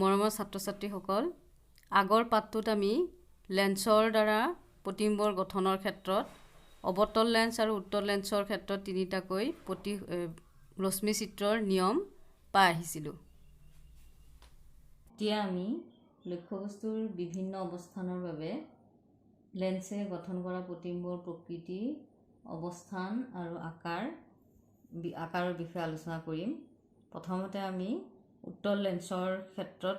মৰমৰ ছাত্ৰ-ছাত্ৰীসকল, আগৰ পাঠটোত আমি লেন্সৰ দ্বাৰা প্ৰতিবিম্বৰ গঠনৰ ক্ষেত্ৰত অৱতল লেন্স আৰু উত্তল লেন্সৰ ক্ষেত্ৰত তিনিটাকৈ ৰশ্মি চিত্ৰৰ নিয়ম পাই আহিছিলোঁ। এতিয়া আমি লক্ষ্যবস্তুৰ বিভিন্ন অৱস্থানৰ বাবে লেন্সে গঠন কৰা প্ৰতিবিম্বৰ প্ৰকৃতি, অৱস্থান আৰু আকাৰৰ বিষয়ে আলোচনা কৰিম। প্ৰথমতে আমি উত্তল লেন্সৰ ক্ষেত্ৰত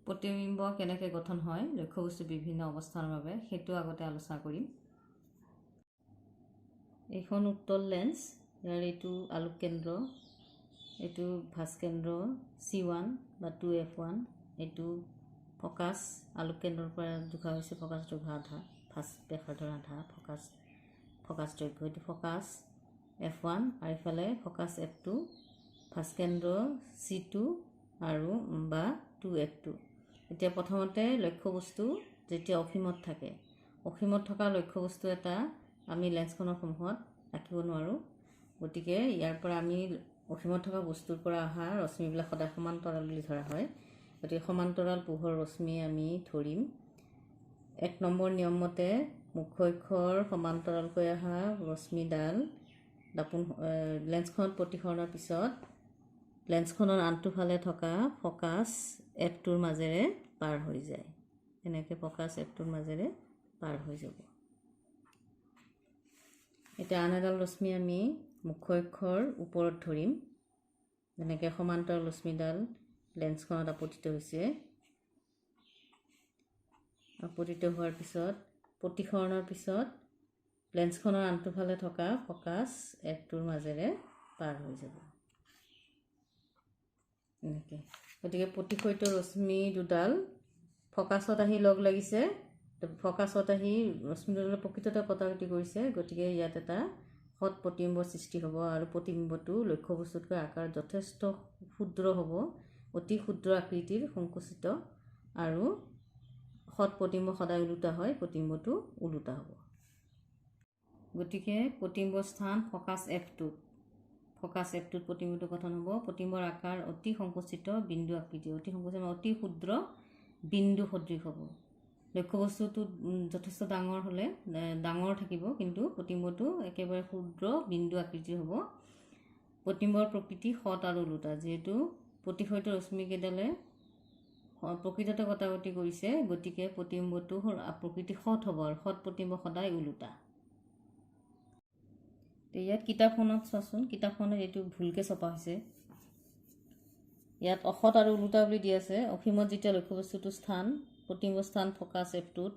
প্ৰতিবিম্ব কেনেকৈ গঠন হয় লক্ষ্যবস্তুৰ বিভিন্ন অৱস্থানৰ বাবে সেইটো আগতে আলোচনা কৰিম। এইখন উত্তল লেন্স, ইয়াৰ এইটো আলোক কেন্দ্ৰ, এইটো ভাঁজ কেন্দ্ৰ C1 বা 2F1, এইটো ফকাছ আলোক কেন্দ্ৰৰ পৰা জোখা হৈছে ফকাছ দৈৰ্ঘ্য আধা, ভাঁজ ব্যাসাৰ্ধৰ আধা, ফকাছ দৈৰ্ঘ্য, এইটো ফকাছ F1 আৰু ইফালে ফকাছ F2, ভাঁজ কেন্দ্ৰ C2 আৰু বা 2F2। এতিয়া প্ৰথমতে লক্ষ্যবস্তু যেতিয়া অসীমত থাকে, অসীমত থকা লক্ষ্যবস্তু এটা আমি লেন্সখনৰ সন্মুখত ৰাখিব নোৱাৰোঁ। গতিকে ইয়াৰ পৰা আমি অসীমত থকা বস্তুৰ পৰা অহা ৰশ্মিবিলাক সদায় সমান্তৰাল বুলি ধৰা হয়। গতিকে সমান্তৰাল পোহৰ ৰশ্মি আমি ধৰিম। 1 নম্বৰ নিয়ম মতে মুখ্য অক্ষৰ সমান্তৰালকৈ অহা ৰশ্মিডাল লেন্সখনত প্ৰতিসৰণৰ পিছত লেন্সখনৰ আনটো ফালে থকা ফকাছ F2ৰ মাজেৰে পাৰ হৈ যায়। এনেকৈ ফকাছ F2ৰ মাজেৰে পাৰ হৈ যাব। এতিয়া আন এডাল ৰশ্মি আমি মুখ্য অক্ষৰ ওপৰত ধৰিম। যেনেকৈ সমান্তৰাল ৰশ্মিডাল লেন্সখনত আপতিত হৈছে। আপতিত হোৱাৰ পিছত প্ৰতিসৰণৰ পিছত লেন্সখনৰ আনটো ফালে থকা ফকাছ F2ৰ মাজেৰে পাৰ হৈ যাব। এনেকৈ গতিকে প্ৰতিফলিত ৰশ্মি দুডাল ফকাছত আহি লগ লাগিছে, ফকাছত আহি ৰশ্মিডালে প্ৰকৃততে কটাকটি কৰিছে। গতিকে ইয়াত এটা সৎ প্ৰতিবিম্বৰ সৃষ্টি হ'ব আৰু প্ৰতিবিম্বটো লক্ষ্যবস্তুতকৈ আকাৰ যথেষ্ট ক্ষুদ্ৰ হ'ব, অতি ক্ষুদ্ৰ আকৃতিৰ সংকুচিত, আৰু সৎ প্ৰতিবিম্ব সদায় ওলোটা হয়, প্ৰতিবিম্বটো ওলোটা হ'ব। গতিকে প্ৰতিবিম্বৰ স্থান ফকাছ F2ত প্ৰতিবিম্বটো গঠন হ'ব। প্ৰতিবিম্বৰ আকাৰ অতি সংকুচিত বিন্দু আকৃতি, অতি সংকুচিত অতি ক্ষুদ্ৰ বিন্দু সদৃশ হ'ব। লক্ষ্যবস্তুটো যথেষ্ট ডাঙৰ হ'লে ডাঙৰ থাকিব, কিন্তু প্ৰতিবিম্বটো একেবাৰে ক্ষুদ্ৰ বিন্দু আকৃতিৰ হ'ব। প্ৰতিবিম্বৰ প্ৰকৃতি সৎ আৰু ওলোটা, যিহেতু প্ৰতিফলিত ৰশ্মিকেইডালে প্ৰকৃততে কটাকটি কৰিছে, গতিকে প্ৰতিবিম্বটো প্ৰকৃতি সৎ হ'ব আৰু সৎ প্ৰতিবিম্ব সদায় ওলোটা। ইয়াত কিতাপখনত চোৱাচোন, কিতাপখনত এইটো ভুলকৈ ছপা হৈছে। ইয়াত অসৎ আৰু ওলোটা বুলি দি আছে। অসীমত যেতিয়া লক্ষ্যবস্তুটোৰ স্থান প্ৰতিবিম্বৰ স্থান ফকাছ F2ত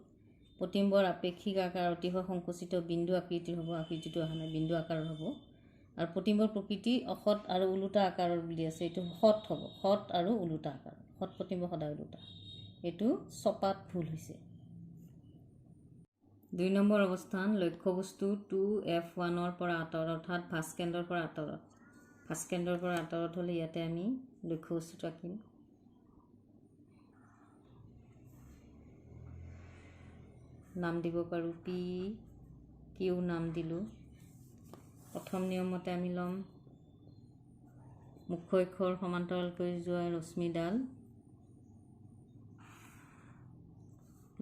প্ৰতিবিম্বৰ আপেক্ষিক আকাৰ অতিশয় সংকুচিত বিন্দু আকৃতিৰ হ'ব, আকৃতিটো অহা নাই, বিন্দু আকাৰৰ হ'ব। আৰু প্ৰতিবিম্বৰ প্ৰকৃতি অসৎ আৰু ওলোটা আকাৰৰ বুলি আছে, এইটো সৎ হ'ব, সৎ আৰু ওলোটা আকাৰ, সৎ প্ৰতিবিম্ব সদায় ওলোটা। এইটো ছপাত ভুল হৈছে। 2 নম্বৰ অৱস্থান লক্ষ্যবস্তু 2F1ৰ পৰা আঁতৰত, অৰ্থাৎ ভাঁজ কেন্দ্ৰৰ পৰা আঁতৰত। ভাঁজ কেন্দ্ৰৰ পৰা আঁতৰত হ'লে ইয়াতে আমি লক্ষ্যবস্তুটো আঁকিম। নাম দিব পাৰোঁ P, Q নাম দিলোঁ। প্ৰথম নিয়ম মতে আমি ল'ম মুখ্য অক্ষৰ সমান্তৰালকৈ যোৱা ৰশ্মিডাল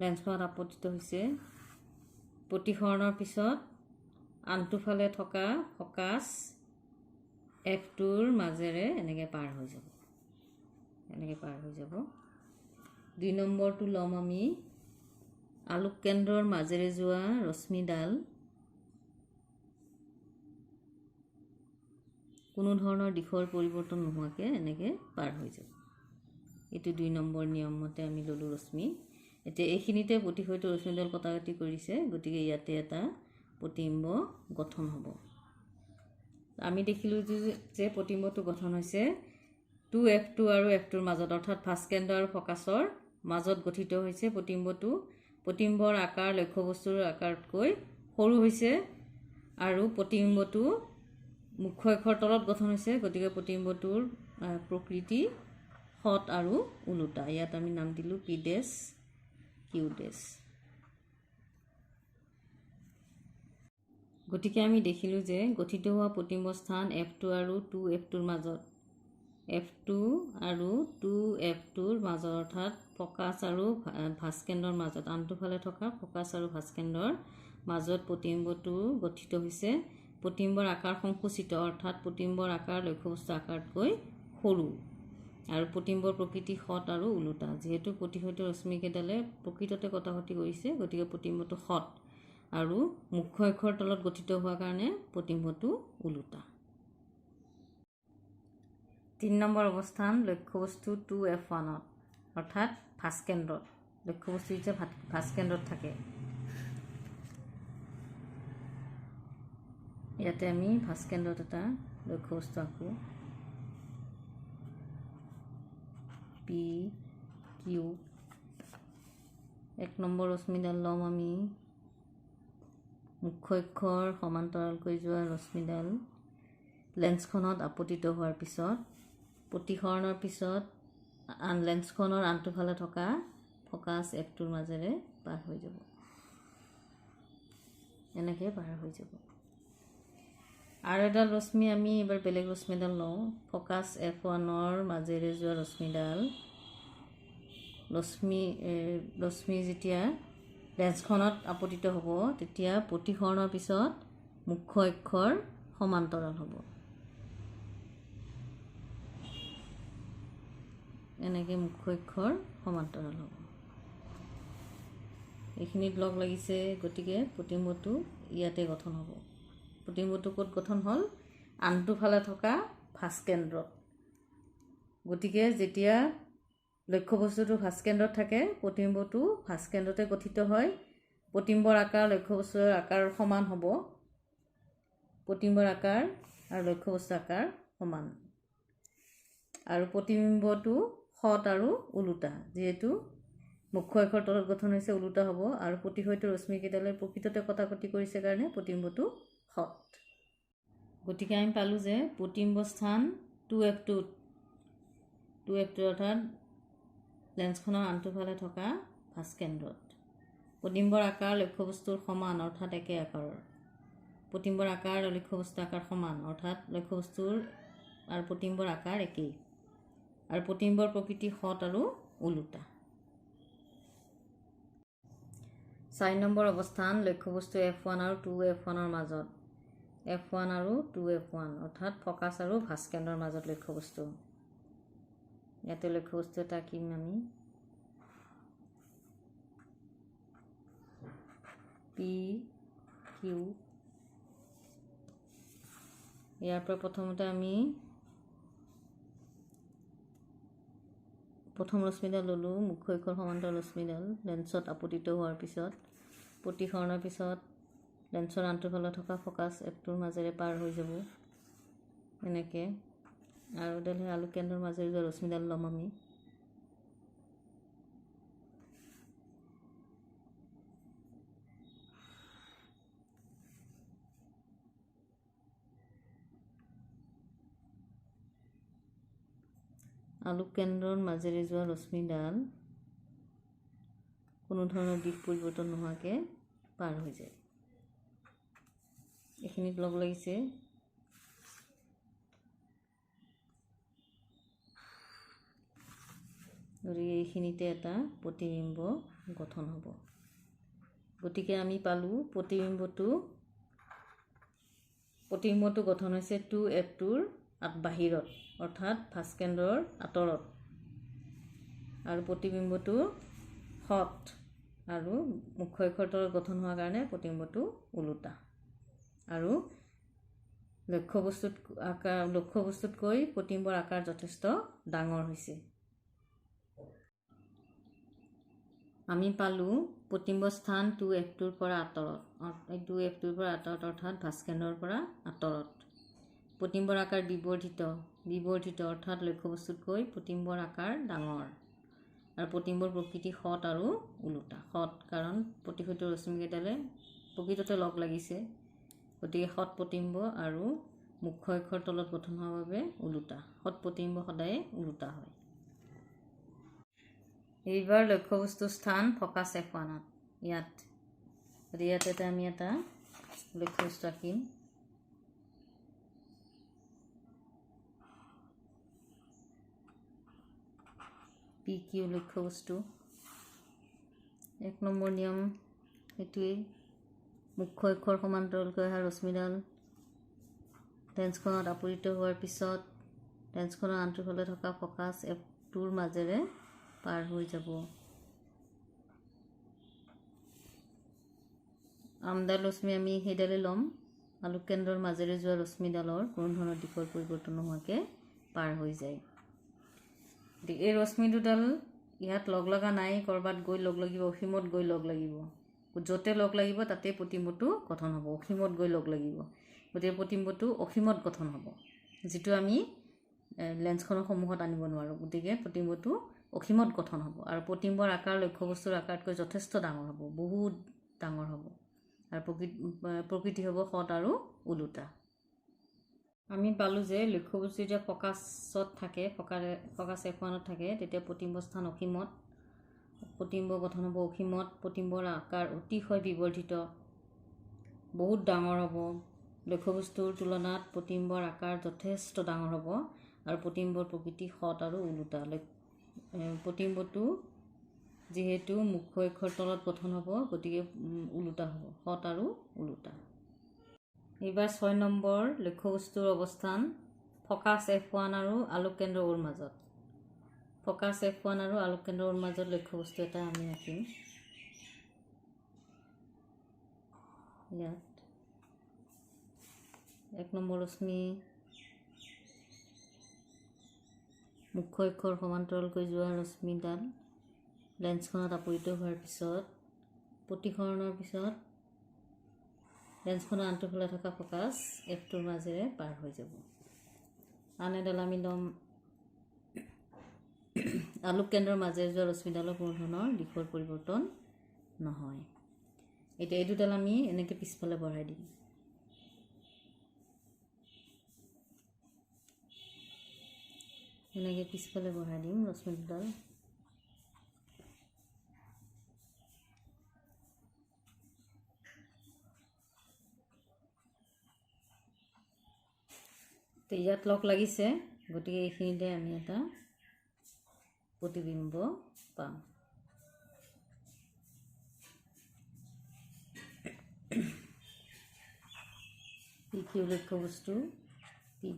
লেন্সখনত আপতিত হৈছে। প্ৰতিসৰণৰ পিছত আনটো ফালে থকা ফকাছ F2ৰ মাজেৰে এনেকৈ পাৰ হৈ যাব, এনেকৈ পাৰ হৈ যাব। 2 নম্বৰটো ল'ম আমি আলোক কেন্দ্ৰৰ মাজেৰে যোৱা ৰশ্মিডাল কোনো ধৰণৰ দিশৰ পৰিৱৰ্তন নোহোৱাকৈ এনেকৈ পাৰ হৈ যাব। এইটো 2 নম্বৰ নিয়ম মতে আমি ল'লোঁ ৰশ্মি। এতিয়া এইখিনিতে প্ৰতিফলিত ৰশ্মিডাল কটাকটি কৰিছে, গতিকে ইয়াতে এটা প্ৰতিবিম্ব গঠন হ'ব। আমি দেখিলোঁ যে প্ৰতিবিম্বটো গঠন হৈছে 2F2 আৰু F2ৰ মাজত, অৰ্থাৎ ভাঁজ কেন্দ্ৰ আৰু ফকাছৰ মাজত গঠিত হৈছে প্ৰতিবিম্বটো। প্ৰতিবিম্বৰ আকাৰ লক্ষ্যবস্তুৰ আকাৰতকৈ সৰু হৈছে আৰু প্ৰতিবিম্বটো মুখ্য অক্ষৰ তলত গঠন হৈছে, গতিকে প্ৰতিবিম্বটোৰ প্ৰকৃতি সৎ আৰু ওলোটা। ইয়াত আমি নাম দিলোঁ P', Q'। গতিকে আমি দেখিলোঁ যে গঠিত হোৱা প্ৰতিবিম্বৰ স্থান F2 আৰু 2F2ৰ মাজত, F2 আৰু 2F2ৰ মাজত অৰ্থাৎ ফকাছ আৰু ভাস্কেন্দ্ৰৰ মাজত আনটোফালে থকা ফকাছ আৰু ভাস্কেন্দ্ৰৰ মাজত প্ৰতিবিম্বটো গঠিত হৈছে। প্ৰতিবিম্বৰ আকাৰ সংকুচিত অৰ্থাৎ প্ৰতিবিম্বৰ আকাৰ লক্ষ্যবস্তু আকাৰতকৈ সৰু আৰু প্ৰতিবিম্বৰ প্ৰকৃতি সৎ আৰু ওলোটা। যিহেতু প্ৰতিফলিত ৰশ্মিকেইডালে প্ৰকৃততে কটাকটি কৰিছে গতিকে প্ৰতিবিম্বটো সৎ আৰু মুখ্য অক্ষৰ তলত গঠিত হোৱাৰ কাৰণে প্ৰতিবিম্বটো ওলোটা। 3 নম্বৰ অৱস্থান লক্ষ্যবস্তু 2F1ত অৰ্থাৎ ভাস্কেন্দ্ৰত। লক্ষ্যবস্তু যে ভাস্কেন্দ্ৰত থাকে। ইয়াতে আমি ভাস্কেন্দ্ৰত এটা লক্ষ্যবস্তু আঁকো। P, Q। 1 নম্বৰ ৰশ্মিডাল ল'ম আমি মুখ্য অক্ষৰ সমান্তৰালকৈ যোৱা ৰশ্মিডাল লেন্সখনত আপতিত হোৱাৰ পিছত প্ৰতিসৰণৰ পিছত লেন্সখনৰ আনটোফালে থকা ফকাছ F2ৰ মাজেৰে পাৰ হৈ যাব। এনেকৈ পাৰ হৈ যাব। আৰু এডাল ৰশ্মি আমি এবাৰ বেলেগ ৰশ্মিডাল লওঁ। ফকাছ F1ৰ মাজেৰে যোৱা ৰশ্মিডাল ৰশ্মি যেতিয়া লেন্সখনত আপতিত হ'ব তেতিয়া প্ৰতিসৰণৰ পিছত মুখ্য অক্ষৰ সমান্তৰাল হ'ব। এনেকৈ মুখ্য অক্ষৰ সমান্তৰাল হ'ব। এইখিনিত লগ লাগিছে গতিকে প্ৰতিবিম্বটো ইয়াতে গঠন হ'ব। প্ৰতিবিম্বটো ক'ত গঠন হ'ল? আনটোফালে থকা ভাস্কেন্দ্ৰত। গতিকে যেতিয়া লক্ষ্যবস্তুটো ভাস্কেন্দ্ৰত থাকে প্ৰতিবিম্বটো ভাস্কেন্দ্ৰতে গঠিত হয়। প্ৰতিবিম্বৰ আকাৰ লক্ষ্যবস্তুৰ আকাৰৰ সমান হ'ব। প্ৰতিবিম্বৰ আকাৰ আৰু লক্ষ্যবস্তুৰ আকাৰ সমান। আৰু প্ৰতিবিম্বটো সৎ আৰু ওলোটা। যিহেতু মুখ্য অক্ষৰ তলত গঠন হৈছে ওলোটা হ'ব আৰু প্ৰতিফলিত ৰশ্মিকেইডালে প্ৰকৃততে কটাকটি কৰিছে কাৰণে প্ৰতিবিম্বটো সৎ। গতিকে আমি পালোঁ যে প্ৰতিবিম্ব স্থান 2F2 অৰ্থাৎ লেন্সখনৰ আনটোফালে থকা ভাস্কেন্দ্ৰত। প্ৰতিবিম্বৰ আকাৰ লক্ষ্যবস্তুৰ সমান অৰ্থাৎ একে আকাৰৰ। প্ৰতিবিম্বৰ আকাৰ আৰু লক্ষ্যবস্তুৰ আকাৰ সমান অৰ্থাৎ লক্ষ্যবস্তুৰ আৰু প্ৰতিবিম্বৰ আকাৰ একেই। আৰু প্ৰতিবিম্বৰ প্ৰকৃতি সৎ আৰু ওলোটা। 4 নম্বৰ অৱস্থান লক্ষ্যবস্তু F1 আৰু 2F1ৰ মাজত। F1 আৰু 2F1 অৰ্থাৎ ফকাছ আৰু ভাস্কেন্দ্ৰৰ মাজত লক্ষ্যবস্তু। ইয়াতে লক্ষ্যবস্তু এটা আঁকিম আমি। P, Q। ইয়াৰ পৰা প্ৰথমতে আমি প্ৰথম ৰশ্মিডাল ল'লোঁ মুখ্য অক্ষৰ সমান্তৰাল ৰশ্মিডাল লেন্সত আপতিত হোৱাৰ পিছত প্ৰতিসৰণৰ পিছত লেন্সৰ আনটোফালে থকা ফকাছ F2ৰ মাজেৰে পাৰ হৈ যাব। এনেকৈ আৰু এডাল আলোক কেন্দ্ৰৰ মাজেৰে যোৱা ৰশ্মিডাল ল'ম আমি। আলোক কেন্দ্ৰৰ মাজেৰে যোৱা ৰশ্মিডাল কোনো ধৰণৰ দিশ পৰিৱৰ্তন নোহোৱাকৈ পাৰ হৈ যায়। এইখিনিত লগ লাগিছে। গতিকে এইখিনিতে এটা প্ৰতিবিম্ব গঠন হ'ব। গতিকে আমি পালোঁ প্ৰতিবিম্বটো গঠন হৈছে 2F2ৰ বাহিৰত অৰ্থাৎ ভাস্কেন্দ্ৰৰ আঁতৰত। আৰু প্ৰতিবিম্বটো সৎ আৰু মুখ্য অক্ষৰ তলত গঠন হোৱাৰ কাৰণে প্ৰতিবিম্বটো ওলোটা। আৰু লক্ষ্যবস্তুতকৈ প্ৰতিবিম্বৰ আকাৰ যথেষ্ট ডাঙৰ হৈছে। আমি পালোঁ প্ৰতিবিম্ব স্থান 2F2ৰ পৰা আঁতৰত। 2F2ৰ পৰা আঁতৰত অৰ্থাৎ ভাস্কেন্দ্ৰৰ পৰা আঁতৰত। প্ৰতিবিম্বৰ আকাৰ বিবৰ্ধিত অৰ্থাৎ লক্ষ্যবস্তুতকৈ প্ৰতিবিম্বৰ আকাৰ ডাঙৰ। আৰু প্ৰতিবিম্বৰ প্ৰকৃতি সৎ আৰু ওলোটা। সৎ কাৰণ প্ৰতিফলিত ৰশ্মিকেইডালে প্ৰকৃততে লগ লাগিছে গতিকে সৎ প্ৰতিবিম্ব আৰু মুখ্য অক্ষৰ তলত গঠন হোৱাৰ বাবে ওলোটা। সৎ প্ৰতিবিম্ব সদায়ে ওলোটা হয়। এইবাৰ লক্ষ্যবস্তু স্থান ফকাছ F1ত। ইয়াতে আমি এটা লক্ষ্যবস্তু আঁকিম। PQ লক্ষ্যবস্তু। 1 নম্বৰ নিয়ম এইটোৱেই, মুখ্য অক্ষৰ সমান্তৰালকৈ অহা ৰশ্মিডাল লেন্সখনত আপতিত হোৱাৰ পিছত লেন্সখনৰ আনটোফালে থকা ফকাছ F2ৰ মাজেৰে পাৰ হৈ যাব। আমডাল ৰশ্মি আমি সেইডালে ল'ম, আলোক কেন্দ্ৰৰ মাজেৰে যোৱা ৰশ্মিডালৰ কোনো ধৰণৰ দিশৰ পৰিৱৰ্তন নোহোৱাকৈ পাৰ হৈ যায়। এই ৰশ্মি দুডাল ইয়াত লগ লগা নাই, ক'ৰবাত গৈ লগ লাগিব, অসীমত গৈ লগ লাগিব। য'তে লগ লাগিব তাতে প্ৰতিম্বটো গঠন হ'ব, অসীমত গৈ লগ লাগিব। গতিকে প্ৰতিম্বটো অসীমত গঠন হ'ব, যিটো আমি লেন্সখনৰ সন্মুখত আনিব নোৱাৰোঁ। গতিকে প্ৰতিম্বটো অসীমত গঠন হ'ব আৰু প্ৰতিম্বৰ আকাৰ লক্ষ্যবস্তুৰ আকাৰতকৈ যথেষ্ট ডাঙৰ হ'ব, বহুত ডাঙৰ হ'ব আৰু প্ৰকৃতি হ'ব সৎ আৰু ওলোটা। আমি পালোঁ যে লক্ষ্যবস্তু যেতিয়া ফকাছত থাকে, ফকাছ F1ত থাকে, তেতিয়া প্ৰতিম্ব স্থান অসীমত, প্ৰতিম্ব গঠন হ'ব অসীমত, প্ৰতিম্বৰ আকাৰ অতিশয় বিবৰ্ধিত, বহুত ডাঙৰ হ'ব। লক্ষ্যবস্তুৰ তুলনাত প্ৰতিম্বৰ আকাৰ যথেষ্ট ডাঙৰ হ'ব আৰু প্ৰতিম্বৰ প্ৰকৃতি সৎ আৰু ওলোটা। প্ৰতিম্বটো যিহেতু মুখ্য অক্ষৰ তলত গঠন হ'ব, গতিকে ওলোটা হ'ব, সৎ আৰু ওলোটা। এইবাৰ 6 নম্বৰ লক্ষ্যবস্তুৰ অৱস্থান ফকাছ F1 আৰু আলোক কেন্দ্ৰ Oৰ মাজত। ফকাছ F1 আৰু আলোক কেন্দ্ৰ Oৰ মাজত লক্ষ্যবস্তু এটা আমি আঁকিম। ইয়াত 1 নম্বৰ ৰশ্মি মুখ্য অক্ষৰ সমান্তৰালকৈ যোৱা ৰশ্মিডাল লেন্সখনত আপতিত হোৱাৰ পিছত প্ৰতিসৰণৰ পিছত লেন্সখনৰ আনটোফালে থকা ফকাছ F2ৰ মাজেৰে পাৰ হৈ যাব। আন এডাল আমি ল'ম, আলোক কেন্দ্ৰৰ মাজেৰে যোৱা ৰশ্মিডালৰ কোনো ধৰণৰ দিশৰ পৰিৱৰ্তন নহয়। এতিয়া এই দুডাল আমি এনেকৈ পিছফালে বঢ়াই দিম। এনেকৈ পিছফালে বঢ়াই দিম ৰশ্মি দুডাল। তো ইয়াত লগ লাগিছে, গতিকে এইখিনিতে আমি এটা প্ৰতিবিম্ব পাম। PQ লক্ষ্যবস্তু, P',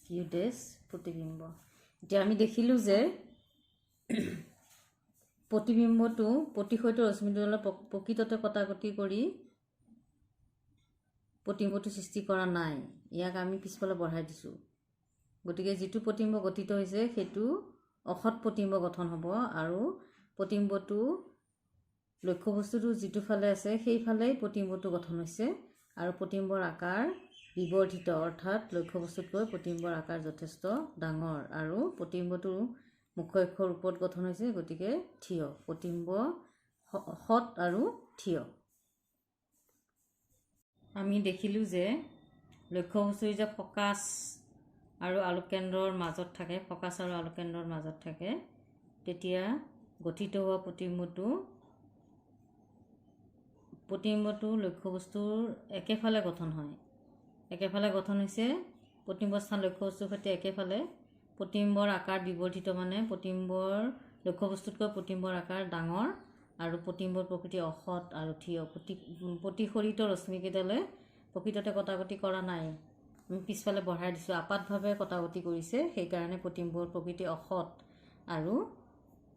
Q' প্ৰতিবিম্ব। এতিয়া আমি দেখিলোঁ যে প্ৰতিবিম্বটো প্ৰতিসৈত ৰশ্মিডালৰ প্ৰকৃততে কটাকটি কৰি প্ৰতিবিম্বটো সৃষ্টি কৰা নাই, ইয়াক আমি পিছফালে বঢ়াই দিছোঁ। গতিকে যিটো প্ৰতিবিম্ব গঠিত হৈছে সেইটো অসৎ প্ৰতিবিম্ব গঠন হ'ব আৰু প্ৰতিবিম্বটো লক্ষ্যবস্তুটো যিটো ফালে আছে সেইফালেই প্ৰতিবিম্বটো গঠন হৈছে আৰু প্ৰতিবিম্বৰ আকাৰ বিবৰ্ধিত, অৰ্থাৎ লক্ষ্যবস্তুতকৈ প্ৰতিবিম্বৰ আকাৰ যথেষ্ট ডাঙৰ আৰু প্ৰতিবিম্বটো মুখ্য অক্ষৰ ওপৰত গঠন হৈছে, গতিকে থিয়, প্ৰতিবিম্ব সৎ আৰু থিয়। আমি দেখিলোঁ যে লক্ষ্যবস্তু যে ফকাছ আৰু আলোক কেন্দ্ৰৰ মাজত থাকে, ফকাছ আৰু আলোক কেন্দ্ৰৰ মাজত থাকে, তেতিয়া গঠিত হোৱা প্ৰতিবিম্বটো লক্ষ্যবস্তুৰ একেফালে গঠন হয়। একেফালে গঠন হৈছে, প্ৰতিবিম্ব স্থান লক্ষ্যবস্তুৰ সৈতে একেফালে, প্ৰতিবিম্বৰ আকাৰ বিবৰ্ধিত, মানে প্ৰতিবিম্বৰ লক্ষ্যবস্তুতকৈ প্ৰতিবিম্বৰ আকাৰ ডাঙৰ আৰু প্ৰতিবিম্বৰ প্ৰকৃতি অসৎ আৰু থিয়। প্ৰতিসৰিত ৰশ্মিকেইডালে প্ৰকৃততে কটাকটি কৰা নাই, আমি পিছফালে বঢ়াই দিছোঁ, আপাতভাৱে কটাকটি কৰিছে, সেইকাৰণে প্ৰতিবিম্বৰ প্ৰকৃতি অসৎ আৰু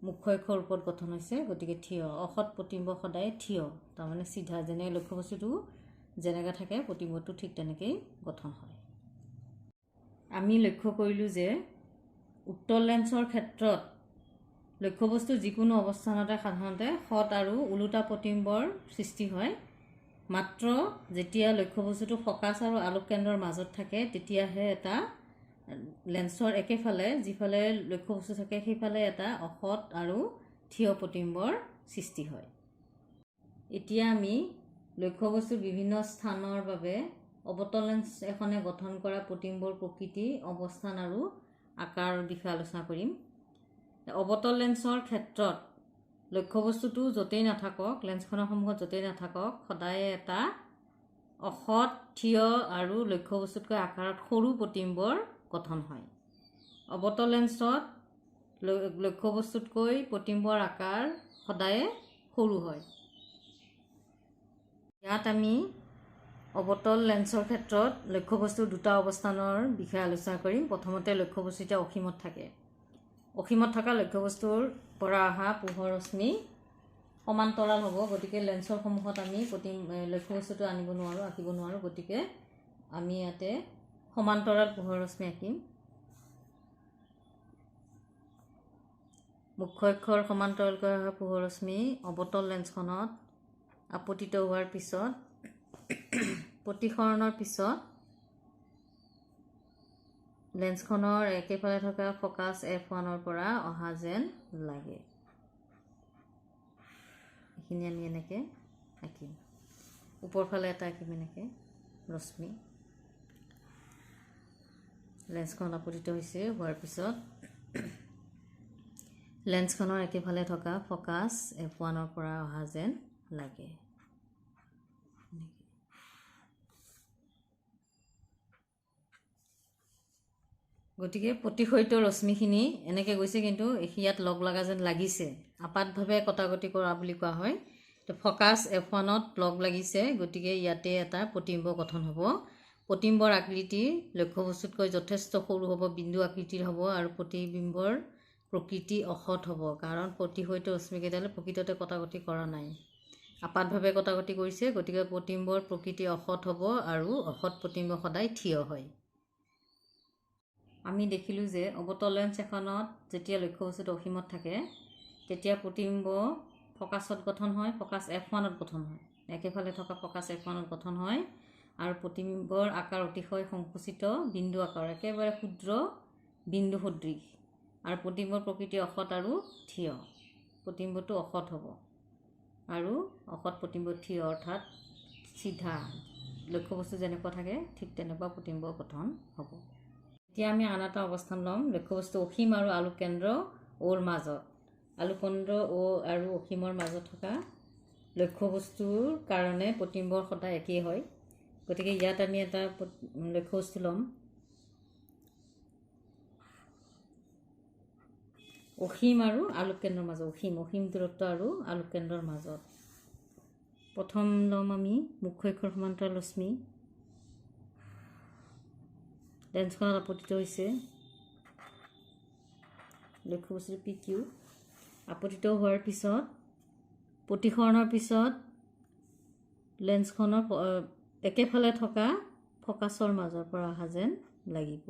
মুখ্য অক্ষৰ ওপৰত গঠন হৈছে, গতিকে থিয়। অসৎ প্ৰতিবিম্ব সদায় থিয়, তাৰমানে চিধা, যেনে লক্ষ্যবস্তুটো যেনেকৈ থাকে প্ৰতিবিম্বটো ঠিক তেনেকেই গঠন হয়। আমি লক্ষ্য কৰিলোঁ যে উত্তল লেন্সৰ ক্ষেত্ৰত লক্ষ্যবস্তু যিকোনো অৱস্থানতে সাধাৰণতে সৎ আৰু ওলোটা প্ৰতিবিম্বৰ সৃষ্টি হয়। মাত্ৰ যেতিয়া লক্ষ্যবস্তুটো ফকাছ আৰু আলোক কেন্দ্ৰৰ মাজত থাকে তেতিয়াহে এটা লেন্সৰ একেফালে যিফালে লক্ষ্যবস্তু থাকে সেইফালে এটা অসৎ আৰু থিয় প্ৰতিবিম্বৰ সৃষ্টি হয়। এতিয়া আমি লক্ষ্যবস্তুৰ বিভিন্ন স্থানৰ বাবে অৱতল লেন্স এখনে গঠন কৰা প্ৰতিবিম্বৰ প্ৰকৃতি, অৱস্থান আৰু আকাৰৰ বিষয়ে আলোচনা কৰিম। অৱতল লেন্সৰ ক্ষেত্ৰত লক্ষ্যবস্তুটো য'তেই নাথাকক, লেন্সখনৰ সন্মুখত য'তেই নাথাকক, সদায় এটা অসৎ, থিয় আৰু লক্ষ্যবস্তুতকৈ আকাৰত সৰু প্ৰতিবিম্বৰ গঠন হয়। অৱতল লেন্সত লক্ষ্যবস্তুতকৈ প্ৰতিবিম্বৰ আকাৰ সদায়ে সৰু হয়। ইয়াত আমি অৱতল লেন্সৰ ক্ষেত্ৰত লক্ষ্যবস্তুৰ দুটা অৱস্থানৰ বিষয়ে আলোচনা কৰিম। প্ৰথমতে লক্ষ্যবস্তু এতিয়া অসীমত থাকে। অসীমত থকা লক্ষ্যবস্তুৰ পৰা অহা পোহৰ ৰশ্মি সমান্তৰাল হ'ব, গতিকে লেন্সৰ সন্মুখত আমি লক্ষ্যবস্তুটো আনিব নোৱাৰোঁ, আঁকিব নোৱাৰোঁ। গতিকে আমি ইয়াতে সমান্তৰাল পোহৰ ৰশ্মি আঁকিম। মুখ্য অক্ষৰ সমান্তৰালকৈ অহা পোহৰ ৰশ্মি অৱতল লেন্সখনত আপতিত হোৱাৰ পিছত প্ৰতিসৰণৰ পিছত লেন্সখনৰ একেফালে থকা ফকাছ F1ৰ পৰা অহা যেন লাগে। এইখিনি আমি এনেকৈ আঁকিম। ওপৰফালে এটা আঁকিম এনেকৈ ৰশ্মি। লেন্সখন আপতিত হোৱাৰ পিছত লেন্সখনৰ একেফালে থকা ফকাছ F1ৰ পৰা অহা যেন লাগে। গতিকে প্ৰতিফলিত ৰশ্মিখিনি এনেকৈ গৈছে, কিন্তু ইয়াত লগ লগা যেন লাগিছে। আপাতভাৱে কটাকটি কৰা বুলি কোৱা হয়। তো ফকাছ F1ত লগ লাগিছে, গতিকে ইয়াতে এটা প্ৰতিবিম্ব গঠন হ'ব। প্ৰতিবিম্বৰ আকৃতি লক্ষ্যবস্তুতকৈ যথেষ্ট সৰু হ'ব, বিন্দু আকৃতিৰ হ'ব, আৰু প্ৰতিবিম্বৰ প্ৰকৃতি অসৎ হ'ব, কাৰণ প্ৰতিফলিত ৰশ্মিকেইডালে প্ৰকৃততে কটাকটি কৰা নাই, আপাতভাৱে কটাকটি কৰিছে। গতিকে প্ৰতিবিম্বৰ প্ৰকৃতি অসৎ হ'ব, আৰু অসৎ প্ৰতিবিম্ব সদায় থিয় হয়। আমি দেখিলোঁ যে অৱতল লেন্স এখনত যেতিয়া লক্ষ্যবস্তুটো অসীমত থাকে, তেতিয়া প্ৰতিবিম্ব ফকাছত গঠন হয়, ফকাছ F1ত গঠন হয়, একেফালে থকা ফকাছ F1ত গঠন হয়, আৰু প্ৰতিবিম্বৰ আকাৰ অতিশয় সংকুচিত বিন্দু আকাৰ, একেবাৰে ক্ষুদ্ৰ বিন্দু সদৃশ, আৰু প্ৰতিবিম্বৰ প্ৰকৃতি অসৎ আৰু থিয়। প্ৰতিবিম্বটো অসৎ হ'ব, আৰু অসৎ প্ৰতিবিম্ব থিয়, অৰ্থাৎ চিধা। লক্ষ্যবস্তু যেনেকুৱা থাকে ঠিক তেনেকুৱা প্ৰতিবিম্ব গঠন হ'ব। এতিয়া আমি আন এটা অৱস্থান ল'ম, লক্ষ্যবস্তু অসীম আৰু আলোক কেন্দ্ৰ Oৰ মাজত। আলোক কেন্দ্ৰ O আৰু অসীমৰ মাজত থকা লক্ষ্যবস্তুৰ কাৰণে প্ৰতিবিম্বৰ সদায় একেই হয়। গতিকে ইয়াত আমি এটা লক্ষ্যবস্তু ল'ম, অসীম আৰু আলোক কেন্দ্ৰৰ মাজত, অসীম দূৰত্ব আৰু আলোক কেন্দ্ৰৰ মাজত। প্ৰথম ল'ম আমি মুখ্য অক্ষৰ সমান্তৰাল ৰশ্মি। লেন্সখনত আপতিত হৈছে, লক্ষ্যবস্তু PQ। আপতিত হোৱাৰ পিছত প্ৰতিসৰণৰ পিছত লেন্সখনৰ একেফালে থকা ফকাছৰ মাজৰ পৰা অহা যেন লাগিব।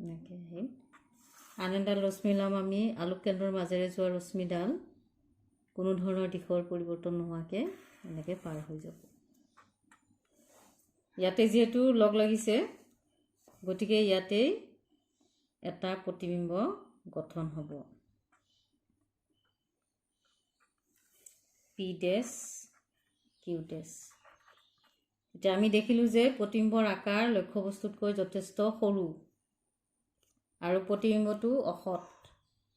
এনেকৈ আহিল। আন এডাল ৰশ্মি ল'ম আমি, আলোক কেন্দ্ৰৰ মাজেৰে যোৱা ৰশ্মিডাল কোনো ধৰণৰ দিশৰ পৰিৱৰ্তন নোহোৱাকৈ এনেকৈ পাৰ হৈ যাব। ইয়াতে যিহেতু লগ লাগিছে, গতিকে ইয়াতেই এটা প্ৰতিবিম্ব গঠন হ'ব, P ডেছ Q ডেছ। এতিয়া আমি দেখিলোঁ যে প্ৰতিবিম্বৰ আকাৰ লক্ষ্যবস্তুতকৈ যথেষ্ট সৰু, আৰু প্ৰতিবিম্বটো অসৎ,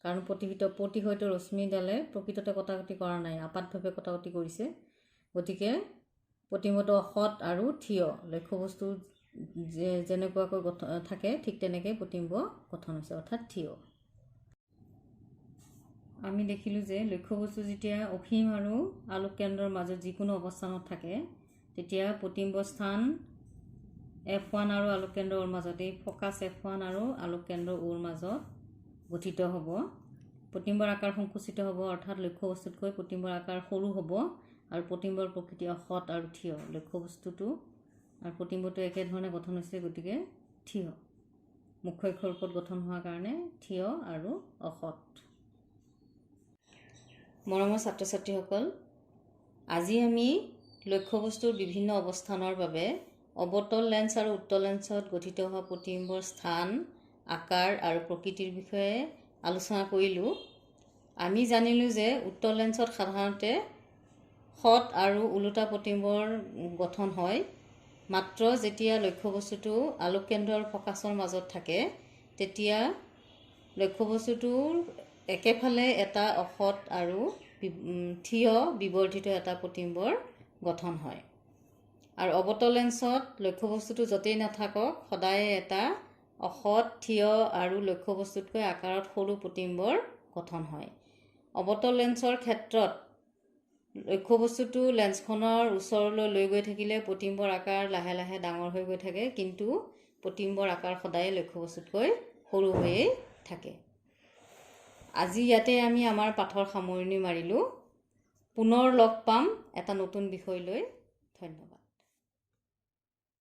কাৰণ প্ৰতিফলিত ৰশ্মিডালে প্ৰকৃততে কটাকটি কৰা নাই, আপাতভাৱে কটাকটি কৰিছে। গতিকে প্ৰতিবিম্বটো অসৎ আৰু থিয়, লক্ষ্যবস্তু যেনেকুৱাকৈ থাকে ঠিক তেনেকৈ প্ৰতিবিম্ব গঠন হৈছে, অৰ্থাৎ থিয়। আমি দেখিলোঁ যে লক্ষ্যবস্তু যেতিয়া অসীম আৰু আলোক কেন্দ্ৰৰ মাজত যিকোনো অৱস্থানত থাকে, তেতিয়া প্ৰতিবিম্ব স্থান F1 আৰু আলোক কেন্দ্ৰৰ মাজত, এই ফকাছ F1 আৰু আলোক কেন্দ্ৰ Oৰ মাজত গঠিত হ'ব। প্ৰতিবিম্বৰ আকাৰ সংকুচিত হ'ব, অৰ্থাৎ লক্ষ্যবস্তুতকৈ প্ৰতিবিম্বৰ আকাৰ সৰু হ'ব, আৰু প্ৰতিবিম্বৰ প্ৰকৃতি অসৎ আৰু থিয়। লক্ষ্যবস্তুটো আৰু প্ৰতিবিম্বটো একেধৰণে গঠন হৈছে, গতিকে থিয়। মুখ্য অক্ষৰ ওপৰত গঠন হোৱাৰ কাৰণে থিয় আৰু অসৎ। মৰমৰ ছাত্ৰ ছাত্ৰীসকল, আজি আমি লক্ষ্যবস্তুৰ বিভিন্ন অৱস্থানৰ বাবে অৱতল লেন্স আৰু উত্তল লেন্সত গঠিত হোৱা প্ৰতিবিম্বৰ স্থান, আকাৰ আৰু প্ৰকৃতিৰ বিষয়ে আলোচনা কৰিলোঁ। আমি জানিলোঁ যে উত্তল লেন্সত সাধাৰণতে সৎ আৰু ওলোটা প্ৰতিবিম্বৰ গঠন হয়। মাত্ৰ যেতিয়া লক্ষ্যবস্তুটো আলোক কেন্দ্ৰ আৰু ফকাছৰ মাজত থাকে, তেতিয়া লক্ষ্যবস্তুটোৰ একেফালে এটা অসৎ আৰু থিয় বিবৰ্ধিত এটা প্ৰতিবিম্বৰ গঠন হয়। আৰু অৱতল লেন্সত লক্ষ্যবস্তুটো য'তেই নাথাকক সদায় এটা অসৎ, থিয় আৰু লক্ষ্যবস্তুতকৈ আকাৰত সৰু প্ৰতিবিম্বৰ গঠন হয়। অৱতল লেন্সৰ ক্ষেত্ৰত লক্ষ্যবস্তুটো লেন্সখনৰ ওচৰলৈ লৈ গৈ থাকিলে প্ৰতিবিম্বৰ আকাৰ লাহে লাহে ডাঙৰ হৈ গৈ থাকে, কিন্তু প্ৰতিবিম্বৰ আকাৰ সদায় লক্ষ্যবস্তুতকৈ সৰু হৈয়ে থাকে। আজি ইয়াতে আমি আমাৰ পাঠৰ সামৰণি মাৰিলোঁ। পুনৰ লগ পাম এটা নতুন বিষয় লৈ। ধন্যবাদ।